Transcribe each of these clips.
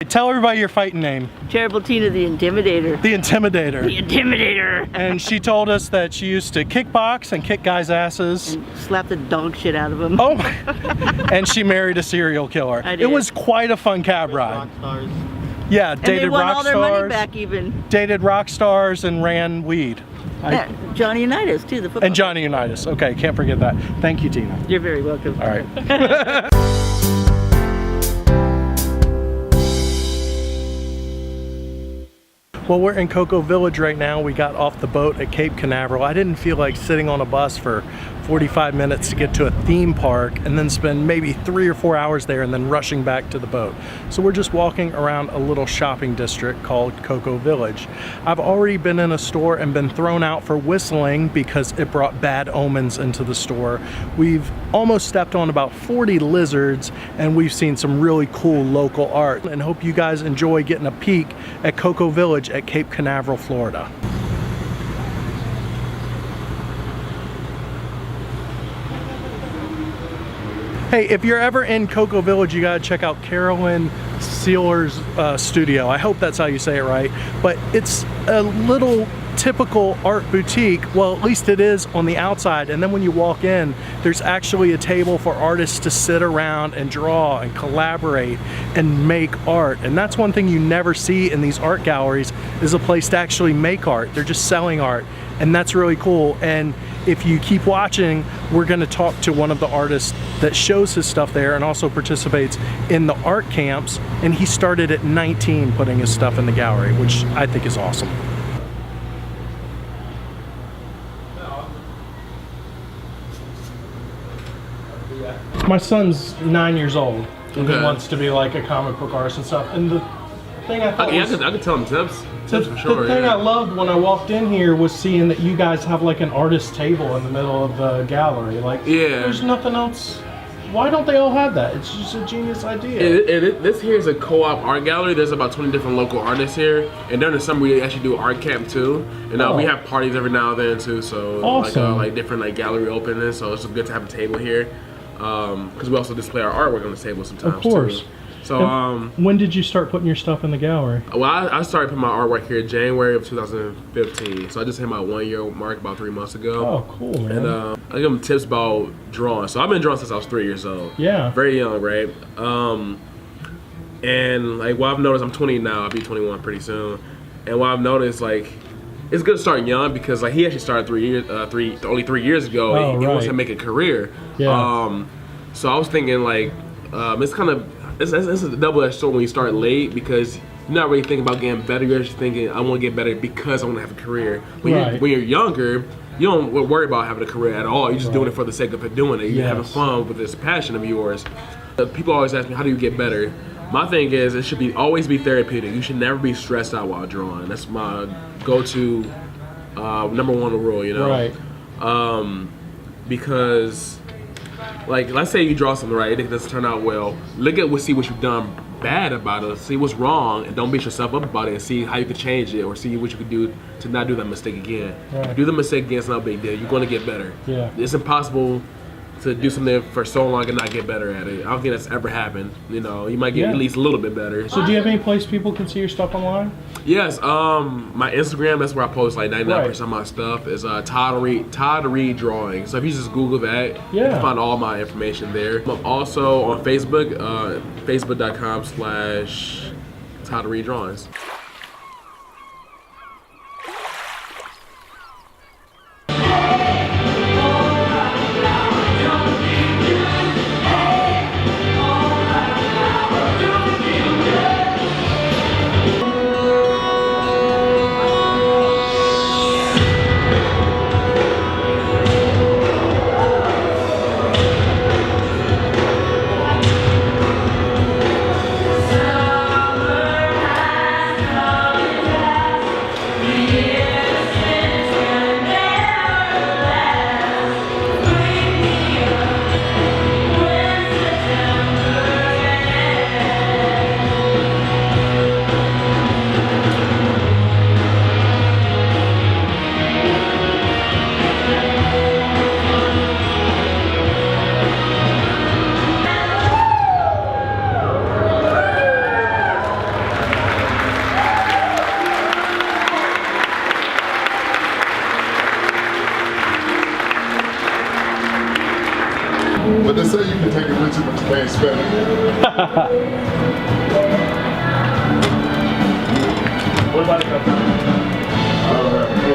Tell everybody your fighting name. Terrible Tina, the Intimidator. The Intimidator. The Intimidator. And she told us that she used to kickbox and kick guys' asses. And slap the dog shit out of them. Oh, and she married a serial killer. I did. It was quite a fun cab ride. Rock stars. Yeah, And dated they won rock all their stars. money back even. Dated rock stars and ran weed. Yeah, Johnny Unitas too, the football. And Johnny Unitas. Okay, can't forget that. Thank you, Tina. You're very welcome. All right. Well, we're in Cocoa Village right now. We got off the boat at Cape Canaveral. I didn't feel like sitting on a bus for 45 minutes to get to a theme park and then spend maybe 3 or 4 hours there and then rushing back to the boat. So we're just walking around a little shopping district called Cocoa Village. I've already been in a store and been thrown out for whistling because it brought bad omens into the store. We've almost stepped on about 40 lizards and we've seen some really cool local art, and hope you guys enjoy getting a peek at Cocoa Village at Cape Canaveral, Florida. Hey, if you're ever in Cocoa Village, you gotta check out Carolyn Sealer's studio. I hope that's how you say it right. But it's a little typical art boutique. Well, at least it is on the outside. And then when you walk in, there's actually a table for artists to sit around and draw and collaborate and make art. And that's one thing you never see in these art galleries, is a place to actually make art. They're just selling art. And that's really cool. And if you keep watching, we're gonna talk to one of the artists that shows his stuff there and also participates in the art camps. And he started at 19 putting his stuff in the gallery, which I think is awesome. My son's 9 years old. And he wants to be like a comic book artist and stuff. And the thing I thought I could tell him tips. Tips for sure. The thing I loved when I walked in here was seeing that you guys have like an artist table in the middle of the gallery. Like, there's nothing else. Why don't they all have that? It's just a genius idea. This here is a co-op art gallery. There's about 20 different local artists here, and during the summer we actually do art camp too. And we have parties every now and then too. So awesome. like different like gallery openings. So it's good to have a table here, because we also display our artwork on the table sometimes. Of course. Too. So when did you start putting your stuff in the gallery? Well, I started putting my artwork here in January of 2015. So I just hit my 1 year mark about 3 months ago. Oh, cool, man. And I give them tips about drawing. So I've been drawing since I was 3 years old. Yeah. Very young, right? And like what I've noticed, I'm 20 now. I'll be 21 pretty soon. And what I've noticed, like, it's good to start young because like he actually started only 3 years ago. Oh, he wants right. to make a career. Yeah. So I was thinking like, it's kind of it's a double-edged sword when you start late, because you're not really thinking about getting better. You're just thinking, I want to get better because I want to have a career. When you're younger, you don't worry about having a career at all. You're just doing it for the sake of doing it. You're having fun with this passion of yours. People always ask me, how do you get better? My thing is, it should always be therapeutic. You should never be stressed out while drawing. That's my go-to #1 rule, you know? Right. Because, like, let's say you draw something right, it doesn't turn out well. See what you've done bad about it, see what's wrong, and don't beat yourself up about it, and see how you could change it, or see what you could do to not do that mistake again. Right. Do the mistake again, it's not a big deal. You're going to get better. Yeah. It's impossible to do something for so long and not get better at it. I don't think that's ever happened. You know, you might get at least a little bit better. So do you have any place people can see your stuff online? Yes, my Instagram, that's where I post like 99% of my stuff, is Todd Reed Drawing. So if you just Google that, you can find all my information there. I'm also on Facebook, facebook.com/Todd Reed Drawings. paying spending. What about the company? I don't have a clue.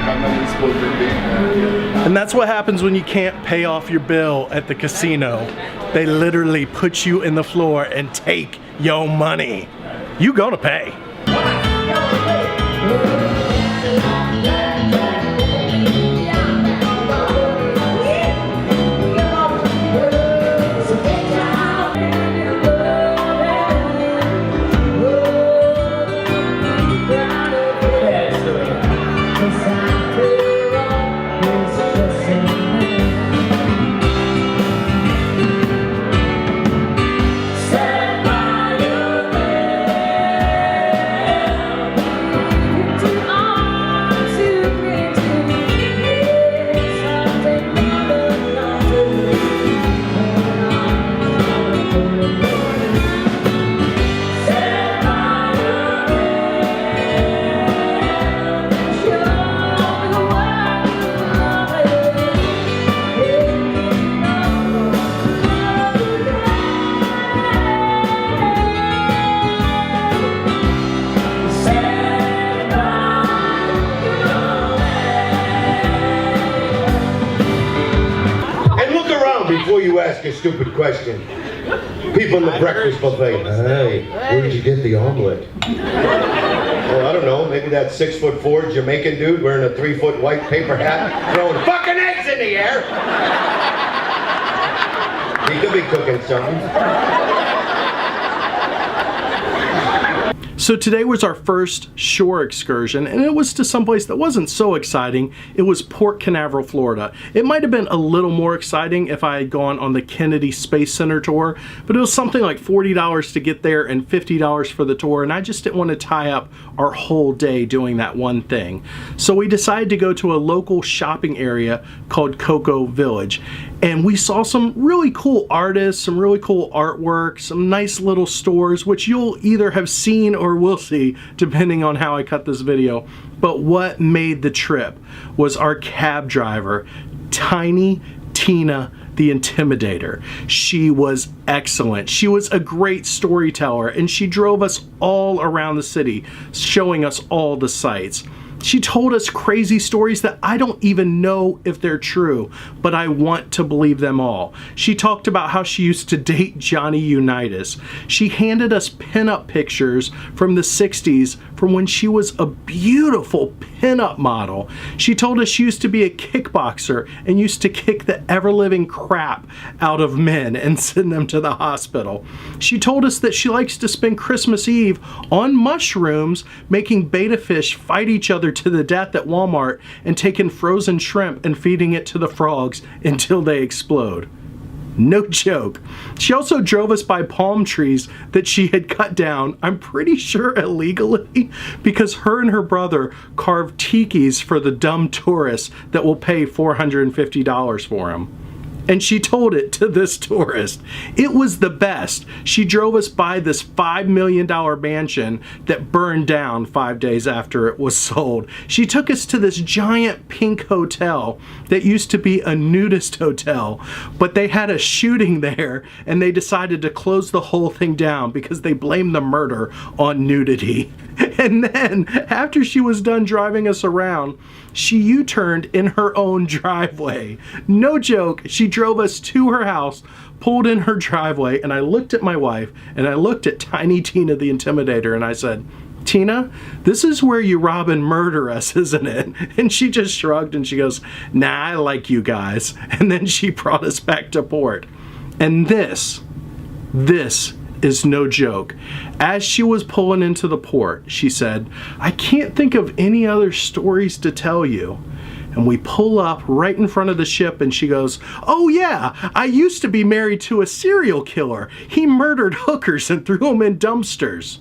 I know we're supposed to be there. And that's what happens when you can't pay off your bill at the casino. They literally put you in the floor and take your money. You gonna pay. Before you ask a stupid question, people in the breakfast buffet, hey, where did you get the omelet? Well, I don't know, maybe that 6'4" Jamaican dude wearing a 3-foot white paper hat throwing fucking eggs in the air. He could be cooking something. So today was our first shore excursion, and it was to someplace that wasn't so exciting. It was Port Canaveral, Florida. It might have been a little more exciting if I had gone on the Kennedy Space Center tour, but it was something like $40 to get there and $50 for the tour, and I just didn't want to tie up our whole day doing that one thing. So we decided to go to a local shopping area called Cocoa Village, and we saw some really cool artists, some really cool artwork, some nice little stores, which you'll either have seen or will see depending on how I cut this video. But what made the trip was our cab driver, Tiny Tina the Intimidator. She was excellent. She was a great storyteller, and she drove us all around the city, showing us all the sights. She told us crazy stories that I don't even know if they're true, but I want to believe them all. She talked about how she used to date Johnny Unitas. She handed us pinup pictures from the 60s from when she was a beautiful pinup model. She told us she used to be a kickboxer and used to kick the ever-living crap out of men and send them to the hospital. She told us that she likes to spend Christmas Eve on mushrooms making betta fish fight each other to the death at Walmart and taking frozen shrimp and feeding it to the frogs until they explode. No joke. She also drove us by palm trees that she had cut down, I'm pretty sure illegally, because her and her brother carved tikis for the dumb tourists that will pay $450 for them. And she told it to this tourist. It was the best. She drove us by this $5 million mansion that burned down 5 days after it was sold. She took us to this giant pink hotel that used to be a nudist hotel, but they had a shooting there and they decided to close the whole thing down because they blamed the murder on nudity. And then, after she was done driving us around, she U-turned in her own driveway. No joke, she drove us to her house, pulled in her driveway, and I looked at my wife, and I looked at Tiny Tina the Intimidator, and I said, Tina, this is where you rob and murder us, isn't it? And she just shrugged and she goes, nah, I like you guys. And then she brought us back to port. And this is no joke. As she was pulling into the port, she said, I can't think of any other stories to tell you. And we pull up right in front of the ship and she goes, oh yeah, I used to be married to a serial killer. He murdered hookers and threw them in dumpsters.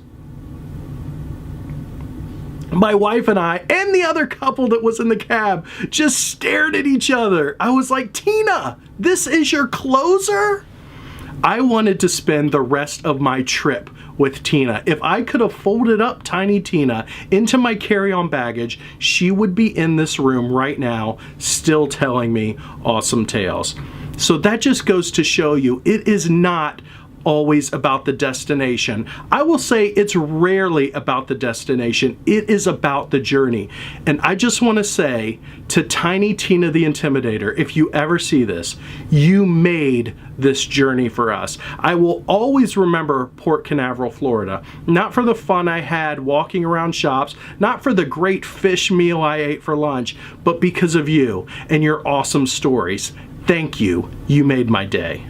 My wife and I, and the other couple that was in the cab, just stared at each other. I was like, Tina, this is your closer? I wanted to spend the rest of my trip with Tina. If I could have folded up Tiny Tina into my carry-on baggage, she would be in this room right now, still telling me awesome tales. So that just goes to show you it is not always about the destination. I will say it's rarely about the destination. It is about the journey. And I just want to say to Tiny Tina the Intimidator, if you ever see this, you made this journey for us. I will always remember Port Canaveral, Florida. Not for the fun I had walking around shops, not for the great fish meal I ate for lunch, but because of you and your awesome stories. Thank you. You made my day.